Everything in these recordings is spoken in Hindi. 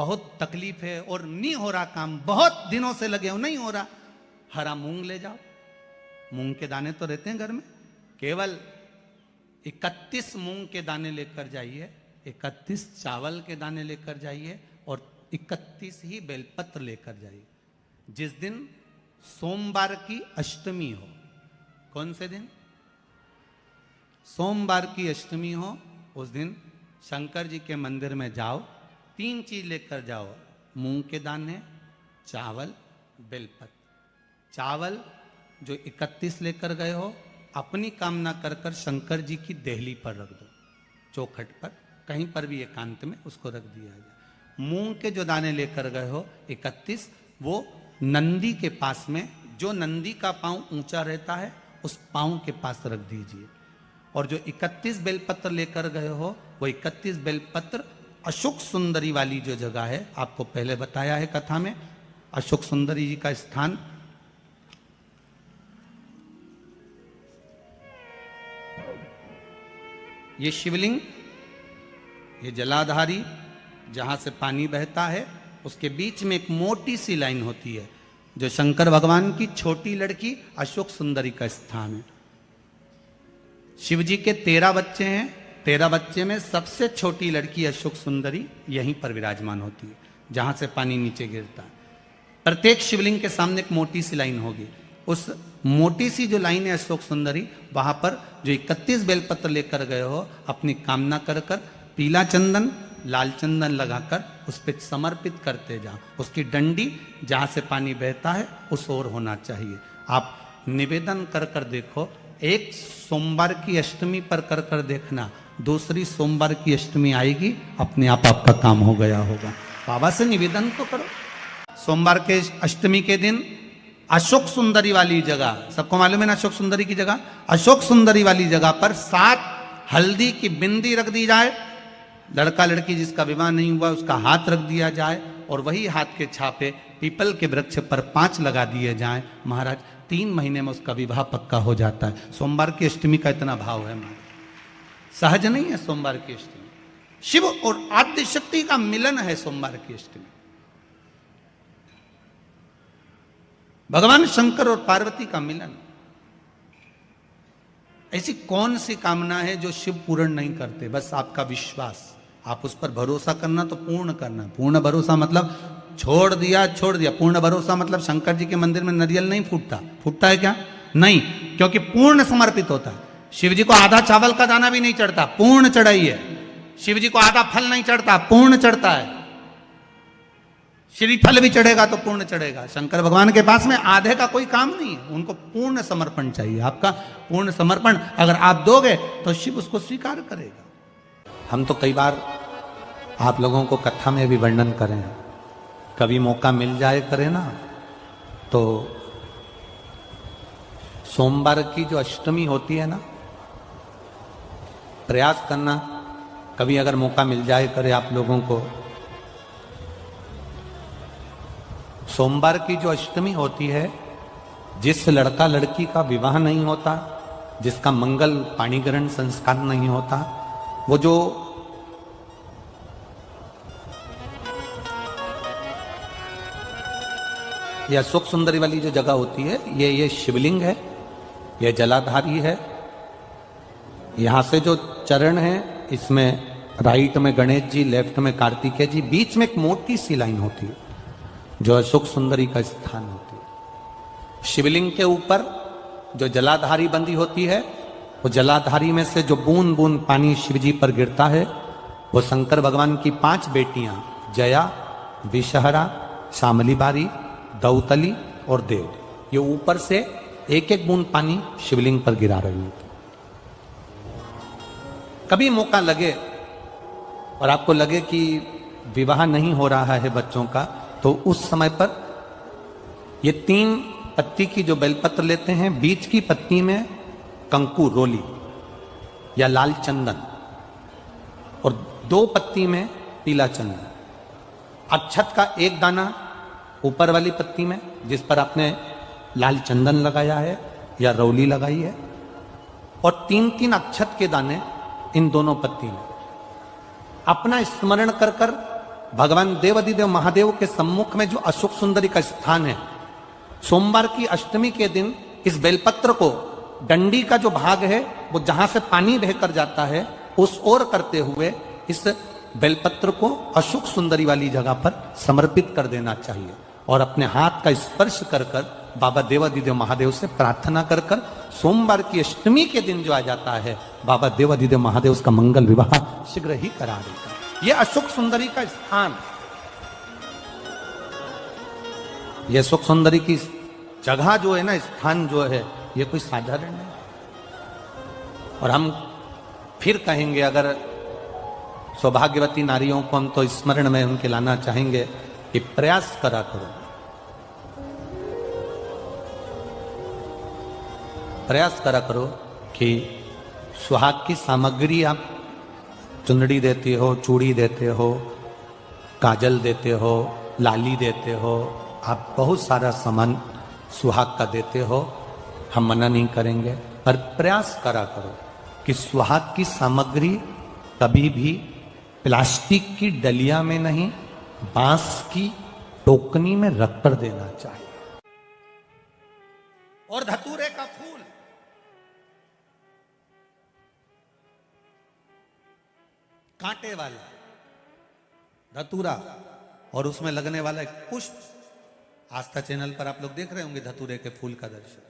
बहुत तकलीफ है और नहीं हो रहा काम, बहुत दिनों से लगे हो नहीं हो रहा, हरा मूंग ले जाओ। मूंग के दाने तो रहते हैं घर में, केवल 31 मूंग के दाने लेकर जाइए, 31 चावल के दाने लेकर जाइए और 31 ही बेलपत्र लेकर जाइए। जिस दिन सोमवार की अष्टमी हो, कौन से दिन? सोमवार की अष्टमी हो, उस दिन शंकर जी के मंदिर में जाओ, 3 चीज लेकर जाओ, मूंग के दाने, चावल, बेलपत्र। चावल जो 31 लेकर गए हो, अपनी कामना कर कर शंकर जी की देहली पर रख दो, चौखट पर, कहीं पर भी एकांत में उसको रख दिया जाए। मूंग के जो दाने लेकर गए हो 31, वो नंदी के पास में, जो नंदी का पांव ऊंचा रहता है उस पांव के पास रख दीजिए। और जो 31 बेलपत्र लेकर गए हो, वो 31 बेलपत्र अशोक सुंदरी वाली जो जगह है, आपको पहले बताया है कथा में, अशोक सुंदरी जी का स्थान ये शिवलिंग, ये जलाधारी जहां से पानी बहता है, उसके बीच में एक मोटी सी लाइन होती है, जो शंकर भगवान की छोटी लड़की अशोक सुंदरी का स्थान है। शिव जी के 13 बच्चे हैं, 13 बच्चे में सबसे छोटी लड़की अशोक सुंदरी यहीं पर विराजमान होती है, जहां से पानी नीचे गिरता है। प्रत्येक शिवलिंग के सामने एक मोटी सी लाइन होगी, उस मोटी सी जो लाइन है अशोक सुंदरी, वहां पर जो 31 बेलपत्र लेकर गए हो, अपनी कामना कर कर पीला चंदन, लाल चंदन लगाकर उस पर समर्पित करते जाओ। उसकी डंडी जहां से पानी बहता है उस ओर होना चाहिए। आप निवेदन कर कर देखो, एक सोमवार की अष्टमी पर कर कर देखना, दूसरी सोमवार की अष्टमी आएगी, अपने आप आपका काम हो गया होगा। बाबा से निवेदन तो करो। सोमवार के अष्टमी के दिन अशोक सुंदरी वाली जगह, सबको मालूम है ना अशोक सुंदरी की जगह, अशोक सुंदरी वाली जगह पर 7 हल्दी की बिंदी रख दी जाए। लड़का लड़की जिसका विवाह नहीं हुआ उसका हाथ रख दिया जाए, और वही हाथ के छापे पीपल के वृक्ष पर 5 लगा दिए जाएं। महाराज 3 महीने में उसका विवाह पक्का हो जाता है। सोमवार की अष्टमी का इतना भाव है महाराज, सहज नहीं है सोमवार की अष्टमी। शिव और आद्य शक्ति का मिलन है सोमवार की अष्टमी। भगवान शंकर और पार्वती का मिलन। ऐसी कौन सी कामना है जो शिव पूर्ण नहीं करते? बस आपका विश्वास, आप उस पर भरोसा करना तो पूर्ण करना। पूर्ण भरोसा मतलब छोड़ दिया छोड़ दिया, पूर्ण भरोसा मतलब शंकर जी के मंदिर में नारियल नहीं फूटता, फूटता है क्या? नहीं, क्योंकि पूर्ण समर्पित होता है। शिव जी को आधा चावल का दाना भी नहीं चढ़ता, पूर्ण चढ़ाई है। शिव जी को आधा फल नहीं चढ़ता, पूर्ण चढ़ता है। श्रीफल भी चढ़ेगा तो पूर्ण चढ़ेगा। शंकर भगवान के पास में आधे का कोई काम नहीं है, उनको पूर्ण समर्पण चाहिए। आपका पूर्ण समर्पण अगर आप दोगे तो शिव उसको स्वीकार करेगा। हम तो कई बार आप लोगों को कथा में भी वर्णन करें, कभी मौका मिल जाए करें ना, तो सोमवार की जो अष्टमी होती है ना, प्रयास करना कभी अगर मौका मिल जाए करे आप लोगों को। सोमवार की जो अष्टमी होती है, जिस लड़का लड़की का विवाह नहीं होता, जिसका मंगल पाणी ग्रहण संस्कार नहीं होता, वो जो ये अशोक सुंदरी वाली जो जगह होती है, ये शिवलिंग है, ये जलाधारी है। यहां से जो चरण है, इसमें राइट में गणेश जी, लेफ्ट में कार्तिकेय जी, बीच में एक मोटी सी लाइन होती है जो अशोक सुंदरी का स्थान होती है। शिवलिंग के ऊपर जो जलाधारी बंदी होती है, वो जलाधारी में से जो बूंद बूंद पानी शिवजी पर गिरता है, वो शंकर भगवान की 5 बेटियां जया, विषहरा, शामलीबारी, दौतली और देव, ये ऊपर से एक एक बूंद पानी शिवलिंग पर गिरा रही होती। कभी मौका लगे और आपको लगे कि विवाह नहीं हो रहा है बच्चों का, तो उस समय पर ये 3 पत्ती की जो बेलपत्र लेते हैं, बीच की पत्ती में कंकु रोली या लाल चंदन, और 2 पत्ती में पीला चंदन, अक्षत का 1 दाना ऊपर वाली पत्ती में जिस पर आपने लाल चंदन लगाया है या रौली लगाई है, और 3-3 अक्षत के दाने इन दोनों पत्ती में। अपना स्मरण कर कर भगवान देवाधिदेव महादेव के सम्मुख में जो अशोक सुंदरी का स्थान है, सोमवार की अष्टमी के दिन इस बेलपत्र को डंडी का जो भाग है वो जहां से पानी बहकर जाता है उस ओर करते हुए इस बेलपत्र को अशोक सुंदरी वाली जगह पर समर्पित कर देना चाहिए और अपने हाथ का स्पर्श कर कर बाबा देवाधिदेव महादेव से प्रार्थना कर कर सोमवार की अष्टमी के दिन जो आ जाता है, बाबा देवाधिदेव महादेव उसका मंगल विवाह शीघ्र ही करा देता है। यह अशोक सुंदरी का स्थान, यह अशोक सुंदरी की जगह जो है ना, स्थान जो है, यह कोई साधारण नहीं। और हम फिर कहेंगे, अगर सौभाग्यवती नारियों को हम तो स्मरण में उनके लाना चाहेंगे कि प्रयास करा करो, प्रयास करा करो कि सुहाग की सामग्री आप चुंदड़ी देते हो, चूड़ी देते हो, काजल देते हो, लाली देते हो, आप बहुत सारा सामान सुहाग का देते हो, हम मना नहीं करेंगे, पर प्रयास करा करो कि सुहाग की सामग्री कभी भी प्लास्टिक की डलिया में नहीं, बांस की टोकनी में रख कर देना चाहिए। और धतूरे का फूल, कांटे वाला धतूरा और उसमें लगने वाला एक पुष्प, आस्था चैनल पर आप लोग देख रहे होंगे धतूरे के फूल का दर्शन।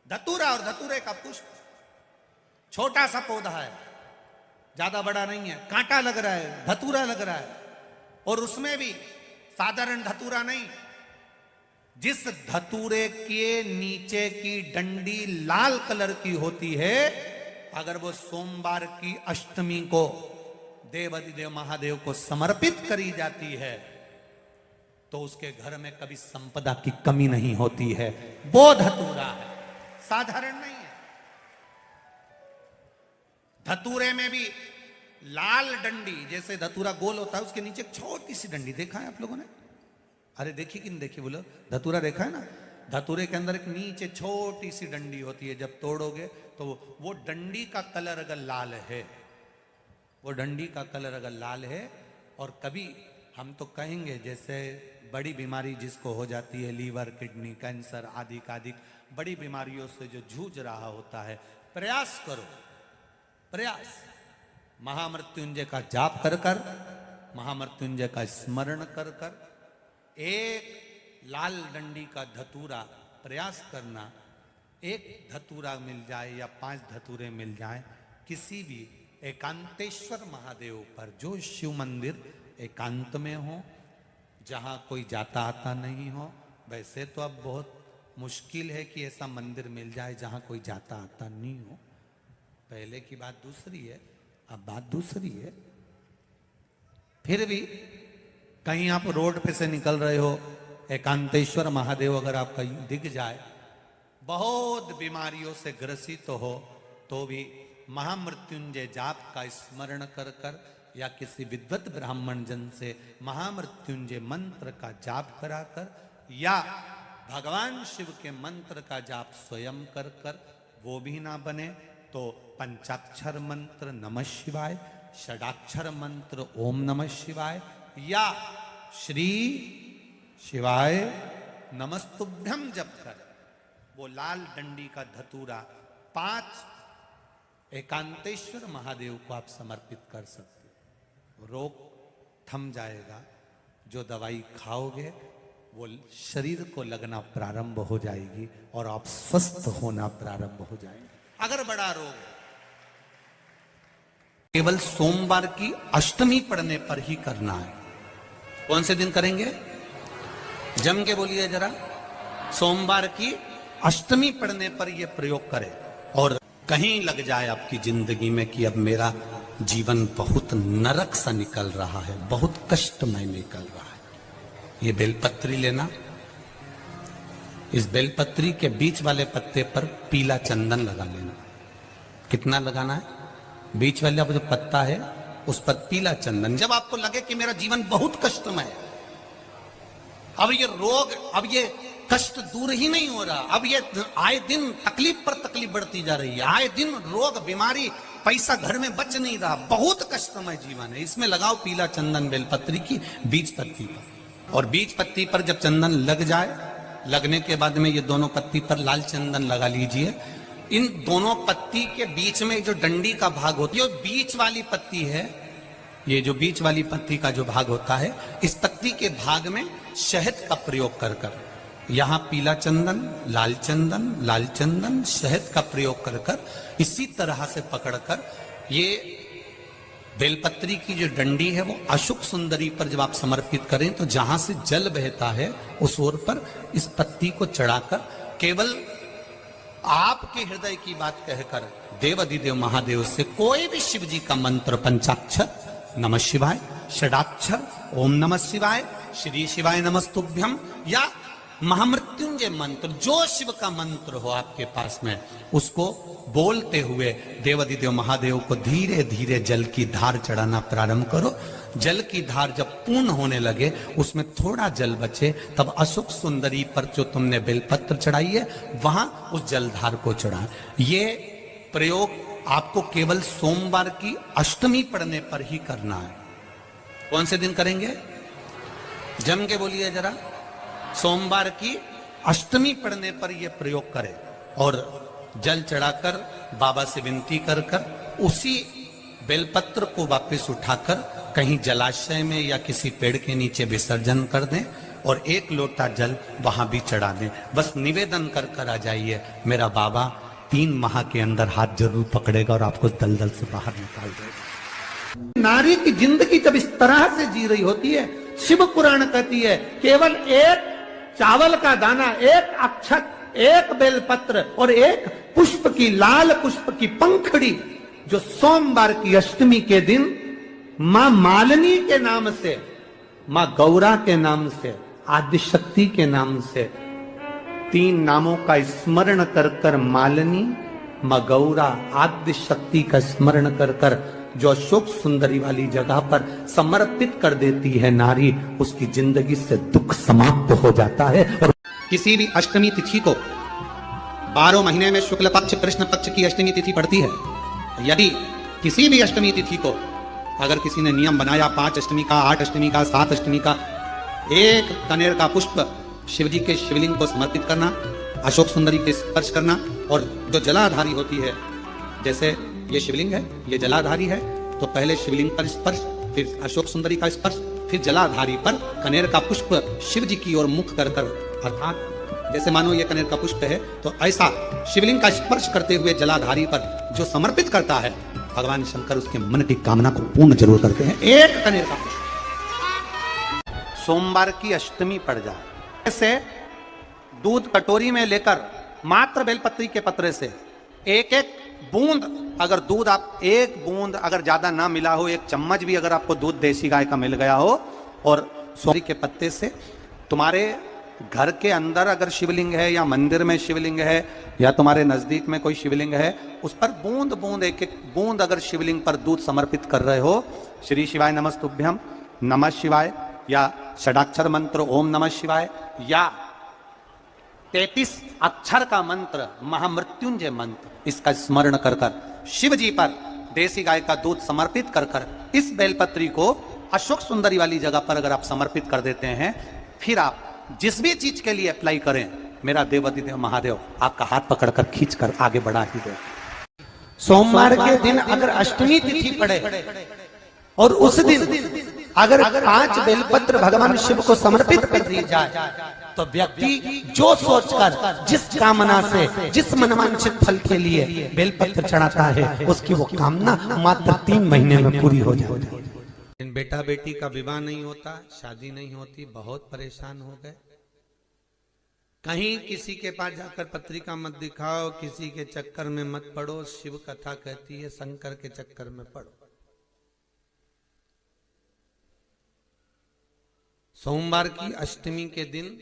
धतूरा और धतूरे का पुष्प, छोटा सा पौधा है, ज्यादा बड़ा नहीं है, कांटा लग रहा है, धतूरा लग रहा है, और उसमें भी साधारण धतूरा नहीं, जिस धतूरे के नीचे की डंडी लाल कलर की होती है, अगर वो सोमवार की अष्टमी को देवाधिदेव महादेव को समर्पित करी जाती है तो उसके घर में कभी संपदा की कमी नहीं होती है। वो धतूरा है, साधारण नहीं है। धतूरे में भी लाल डंडी, जैसे धतूरा गोल होता है उसके नीचे एक छोटी सी डंडी, देखा है आप लोगों ने? अरे देखी कि नहीं देखी बोलो? धतूरा देखा है ना? धतूरे के अंदर एक नीचे छोटी सी डंडी होती है, जब तोड़ोगे तो वो डंडी का कलर अगर लाल है, वो डंडी का कलर अगर लाल है, और कभी हम तो कहेंगे जैसे बड़ी बीमारी जिसको हो जाती है, लीवर, किडनी, कैंसर आदि आदि बड़ी बीमारियों से जो जूझ रहा होता है, प्रयास करो, प्रयास महामृत्युंजय का जाप कर कर, महामृत्युंजय का स्मरण कर कर, एक लाल डंडी का धतूरा प्रयास करना, एक धतूरा मिल जाए या 5 धतूरे मिल जाए किसी भी एकांतेश्वर महादेव पर, जो शिव मंदिर एकांत में हो, जहां कोई जाता आता नहीं हो। वैसे तो अब बहुत मुश्किल है कि ऐसा मंदिर मिल जाए जहां कोई जाता आता नहीं हो, पहले की बात दूसरी है, अब बात दूसरी है। फिर भी कहीं आप रोड पे से निकल रहे हो, एकांतेश्वर महादेव अगर आपका दिख जाए, बहुत बीमारियों से ग्रसित हो, तो भी महामृत्युंजय जाप का स्मरण कर कर या किसी विद्वत ब्राह्मण जन से महामृत्युंजय मंत्र का जाप कराकर या भगवान शिव के मंत्र का जाप स्वयं कर कर, वो भी ना बने तो पंचाक्षर मंत्र नमः शिवाय, षडाक्षर मंत्र ओम नमः शिवाय या श्री शिवाय नमस्तुभ्यम जप कर वो लाल डंडी का धतूरा 5 एकांतेश्वर महादेव को आप समर्पित कर सकते हो। रोग थम जाएगा, जो दवाई खाओगे वो शरीर को लगना प्रारंभ हो जाएगी और आप स्वस्थ होना प्रारंभ हो जाएंगे। अगर बड़ा रोग केवल सोमवार की अष्टमी पड़ने पर ही करना है। कौन से दिन करेंगे? जम के बोलिए जरा। सोमवार की अष्टमी पड़ने पर यह प्रयोग करें। और कहीं लग जाए आपकी जिंदगी में कि अब मेरा जीवन बहुत नरक सा निकल रहा है, बहुत कष्टमय निकल रहा है, ये बेलपत्री लेना, इस बेलपत्री के बीच वाले पत्ते पर पीला चंदन लगा लेना। कितना लगाना है? बीच वाला जो पत्ता है उस पर पीला चंदन। जब आपको लगे कि मेरा जीवन बहुत कष्टमय है, अब ये रोग, अब ये कष्ट दूर ही नहीं हो रहा, अब ये आए दिन तकलीफ पर तकलीफ बढ़ती जा रही है, आए दिन रोग बीमारी पैसा घर में बच नहीं रहा, बहुत कष्टमय जीवन है, इसमें लगाओ पीला चंदन बेलपत्री की बीज पत्ती पर। और बीज पत्ती पर जब चंदन लग जाए, लगने के बाद में ये दोनों पत्ती पर लाल चंदन लगा लीजिए। इन दोनों पत्ती के बीच में जो डंडी का भाग होती है, बीच वाली पत्ती है, ये जो बीच वाली पत्ती का जो भाग होता है, इस पत्ती के भाग में शहद का प्रयोग कर कर, यहां पीला चंदन, लाल चंदन, लाल चंदन, शहद का प्रयोग कर कर, इसी तरह से पकड़कर ये बेलपत्री की जो डंडी है वो अशुक सुंदरी पर जब आप समर्पित करें तो जहां से जल बहता है उस ओर पर इस पत्ती को चढ़ाकर केवल आपके हृदय की बात कहकर देवाधिदेव महादेव से कोई भी शिव जी का मंत्र, पंचाक्षर, नमः शिवाय, षडाक्षर, ओम नमः शिवाय, श्री शिवाय नमस्तुभ्यम, या महामृत्युंजय मंत्र, जो शिव का मंत्र हो आपके पास में, उसको बोलते हुए देवाधिदेव महादेव को धीरे धीरे जल की धार चढ़ाना प्रारंभ करो। जल की धार जब पूर्ण होने लगे, उसमें थोड़ा जल बचे, तब अशोक सुंदरी पर जो तुमने बेलपत्र चढ़ाई है वहां उस जलधार को चढ़ा। ये प्रयोग आपको केवल सोमवार की अष्टमी पढ़ने पर ही करना है। कौन से दिन करेंगे? जम के बोलिए जरा। सोमवार की अष्टमी पढ़ने पर यह प्रयोग करें और जल चढ़ाकर बाबा से विनती कर कर उसी बेलपत्र को वापस उठाकर कहीं जलाशय में या किसी पेड़ के नीचे विसर्जन कर दें और एक लोटा जल वहां भी चढ़ा दें। बस निवेदन कर कर आ जाइए, मेरा बाबा 3 माह के अंदर हाथ जरूर पकड़ेगा और आपको दलदल से बाहर निकाल देगा। नारी की जिंदगी जब इस तरह से जी रही होती है, शिव पुराण कहती है केवल एक चावल का दाना, एक अक्षत, एक बेलपत्र और एक पुष्प की, लाल पुष्प की पंखड़ी, जो सोमवार की अष्टमी के दिन मां मालिनी के नाम से, मां गौरा के नाम से, आदिशक्ति के नाम से 3 नामों का स्मरण कर कर, मालिनी, मां गौरा, आदिशक्ति का स्मरण कर कर जो अशोक सुंदरी वाली जगह पर समर्पित कर देती है नारी, उसकी जिंदगी से दुख समाप्त हो जाता है। और किसी भी अष्टमी तिथि को 12 महीने में शुक्ल पक्ष कृष्ण पक्ष की अष्टमी तिथि पड़ती है। यदि किसी भी अष्टमी तिथि को अगर किसी ने नियम बनाया 5 अष्टमी का, 8 अष्टमी का, 7 अष्टमी का, एक कनेर का पुष्प शिव जी के शिवलिंग को समर्पित करना, अशोक सुंदरी के स्पर्श करना, और जो जलाधारी होती है, जैसे ये शिवलिंग है, ये जलाधारी है, तो पहले शिवलिंग पर स्पर्श, फिर अशोक सुंदरी का स्पर्श, फिर जलाधारी पर कनेर का पुष्प शिव जी की ओर मुख कर कर, अर्थात जैसे मानो ये कनेर का पुष्प है तो ऐसा शिवलिंग का स्पर्श करते हुए जलाधारी पर जो समर्पित करता है, भगवान शंकर उसके मन की कामना को पूर्ण जरूर करते हैं। एक कनेर का पुष्प सोमवार की अष्टमी पड़ जाए, ऐसे दूध कटोरी में लेकर मात्र बेलपत्री के पत्रे से एक एक बूंद, अगर दूध आप एक बूंद अगर ज्यादा ना मिला हो, 1 चम्मच भी अगर आपको दूध देसी गाय का मिल गया हो, और सौरी के पत्ते से तुम्हारे घर के अंदर अगर शिवलिंग है या मंदिर में शिवलिंग है या तुम्हारे नजदीक में कोई शिवलिंग है, उस पर बूंद बूंद एक एक बूंद अगर शिवलिंग पर दूध समर्पित कर रहे हो, श्री शिवाय नमस्तुभ्यम, नमः शिवाय, या षडाक्षर मंत्र ओम नमः शिवाय, या 33 अक्षर का मंत्र महामृत्युंजय मंत्र, इसका स्मरण कर कर शिव जी पर देसी गाय का दूध समर्पित कर कर इस बेलपत्री को अशोक सुंदरी वाली जगह पर अगर आप समर्पित कर देते हैं, फिर आप जिस भी चीज के लिए अप्लाई करें, मेरा देवाधिदेव महादेव आपका हाथ पकड़कर खींचकर आगे बढ़ा ही दे। सोमवार के दिन अगर अष्टमी तिथि पड़े और उस दिन अगर 5 बेलपत्र भगवान शिव को समर्पित कर दी जाए, तो व्यक्ति जो सोचकर, जिस कामना से, जिस मनवांछित फल के लिए बेलपत्र चढ़ाता है, उसकी वो कामना मात्र 3 महीने में पूरी हो जाती है। बेटा बेटी का विवाह नहीं होता, शादी नहीं होती, बहुत परेशान हो गए। कहीं किसी के पास जाकर पत्रिका मत दिखाओ, किसी के चक्कर में मत पड़ो। शिव कथा कहती है शंकर के चक्कर में पड़ो। सोमवार की अष्टमी के दिन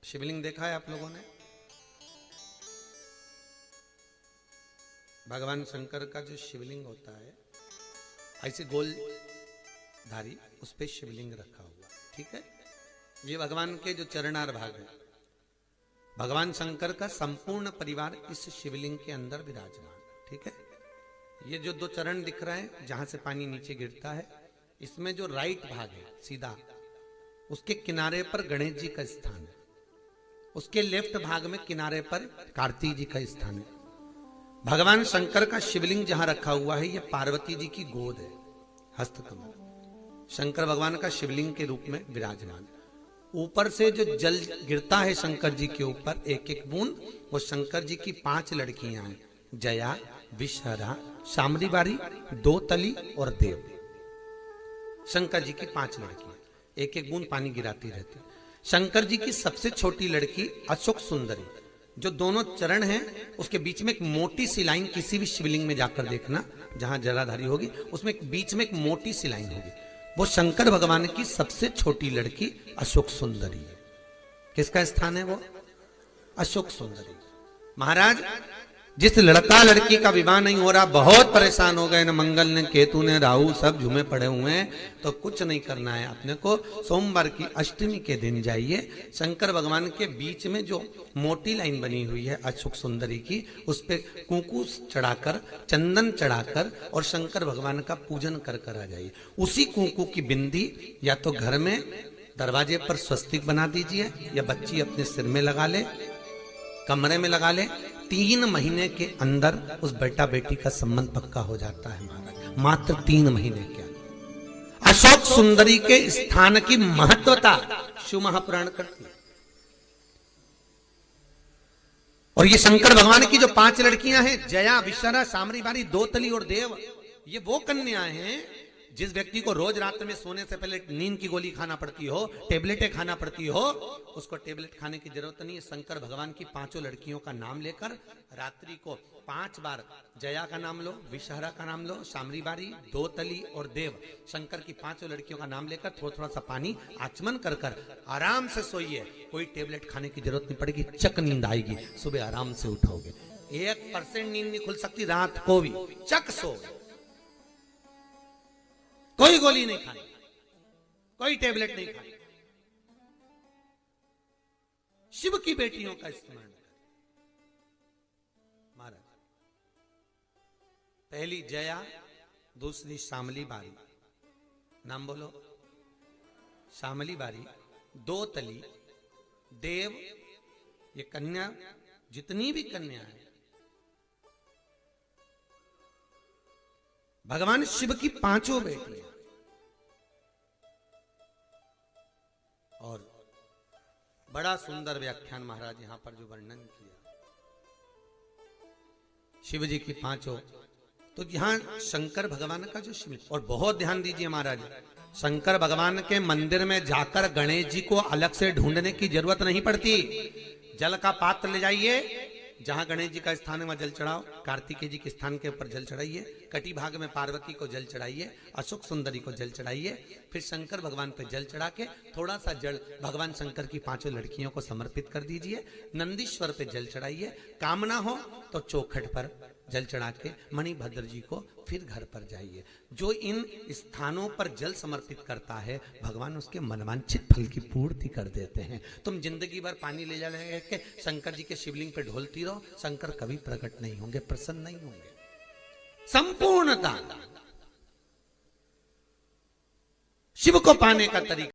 शिवलिंग देखा है आप लोगों ने? भगवान शंकर का जो शिवलिंग होता है, ऐसे गोल धारी, उस पे शिवलिंग रखा हुआ, ठीक है। ये भगवान के जो चरणार भाग है, भगवान शंकर का संपूर्ण परिवार इस शिवलिंग के अंदर विराजमान। ठीक है। ये जो दो चरण दिख रहे हैं जहां से पानी नीचे गिरता है, इसमें जो राइट भाग है सीधा, उसके किनारे पर गणेश जी का स्थान है। उसके लेफ्ट भाग में किनारे पर कार्तिक जी का स्थान है। भगवान शंकर का शिवलिंग जहां रखा हुआ है, यह पार्वती जी की गोद है, हस्तकमल शंकर भगवान का शिवलिंग के रूप में विराजमान है। ऊपर से जो जल गिरता है शंकर जी के ऊपर एक एक बूंद, वो शंकर जी की 5 लड़कियां हैं, जया, विषहरा, शामरी बारी, दो तली और देव। शंकर जी की 5 लड़कियां एक एक बूंद पानी गिराती रहती है। शंकर जी की सबसे छोटी लड़की अशोक सुंदरी, जो दोनों चरण हैं उसके बीच में एक मोटी सी लाइन, किसी भी शिवलिंग में जाकर देखना जहां जलाधारी होगी उसमें बीच में एक मोटी सी लाइन होगी, वो शंकर भगवान की सबसे छोटी लड़की अशोक सुंदरी है। किसका स्थान है वो? अशोक सुंदरी। महाराज, जिस लड़का लड़की का विवाह नहीं हो रहा, बहुत परेशान हो गए, न मंगल ने केतु ने राहु सब झूमे पड़े हुए हैं, तो कुछ नहीं करना है अपने को। सोमवार की अष्टमी के दिन जाइए, शंकर भगवान के बीच में जो मोटी लाइन बनी हुई है अशोक सुंदरी की, उस पे कुंकू चढ़ाकर, चंदन चढ़ाकर और शंकर भगवान का पूजन कर कर आ जाइए। उसी कुंकू की बिंदी या तो घर में दरवाजे पर स्वस्तिक बना दीजिए, या बच्ची अपने सिर में लगा ले, कमरे में लगा ले। 3 महीने के अंदर उस बेटा बेटी का संबंध पक्का हो जाता है महाराज, मात्र 3 महीने के अंदर। अशोक सुंदरी के स्थान की महत्वता शिव महापुराण करती है। और ये शंकर भगवान की जो 5 लड़कियां हैं, जया, विषहरा, शामरी बारी, दो तली और देव, ये वो कन्याएं हैं जिस व्यक्ति को रोज रात में सोने से पहले नींद की गोली खाना पड़ती हो, टेबलेटें खाना पड़ती हो, उसको टेबलेट खाने की जरूरत नहीं है। शंकर भगवान की 5 लड़कियों का नाम लेकर रात्रि को 5 बार जया का नाम लो, विषहरा का नाम लो, शामरी बारी, दो तली और देव, शंकर की 5 लड़कियों का नाम लेकर थोड़ा थोड़ा सा पानी आचमन कर कर आराम से सोइए। कोई टेबलेट खाने की जरूरत नहीं पड़ेगी, चक नींद आएगी, सुबह आराम से उठोगे। 1% नींद नहीं खुल सकती रात को भी, चक सो। कोई गोली नहीं खानी, कोई टेबलेट नहीं खानी। शिव की बेटियों का इस्तेमाल करें। महाराज, पहली जया, दूसरी शामली बारी, नाम बोलो, शामली बारी, दो तली, देव, ये कन्या, जितनी भी कन्या है भगवान शिव की 5 बेटियां। और बड़ा सुंदर व्याख्यान महाराज यहां पर जो वर्णन किया शिव जी की 5, तो यहां शंकर भगवान का जो शिव, और बहुत ध्यान दीजिए महाराज, शंकर भगवान के मंदिर में जाकर गणेश जी को अलग से ढूंढने की जरूरत नहीं पड़ती। जल का पात्र ले जाइए, जहां गणेश जी का स्थान है वहां जल चढ़ाओ, कार्तिकेय जी के स्थान के ऊपर जल चढ़ाइए, कटी भाग में पार्वती को जल चढ़ाइए, अशोक सुंदरी को जल चढ़ाइए, फिर शंकर भगवान पे जल चढ़ा के थोड़ा सा जल भगवान शंकर की 5 लड़कियों को समर्पित कर दीजिए। नंदीश्वर पे जल चढ़ाइए, कामना हो तो चौखट पर जल चढ़ा के मणिभद्र जी को फिर घर पर जाइए। जो इन स्थानों पर जल समर्पित करता है, भगवान उसके मनवांछित फल की पूर्ति कर देते हैं। तुम जिंदगी भर पानी ले जाने के शंकर जी के शिवलिंग पे ढोलती रहो, शंकर कभी प्रकट नहीं होंगे, प्रसन्न नहीं होंगे। संपूर्णता शिव को पाने का तरीका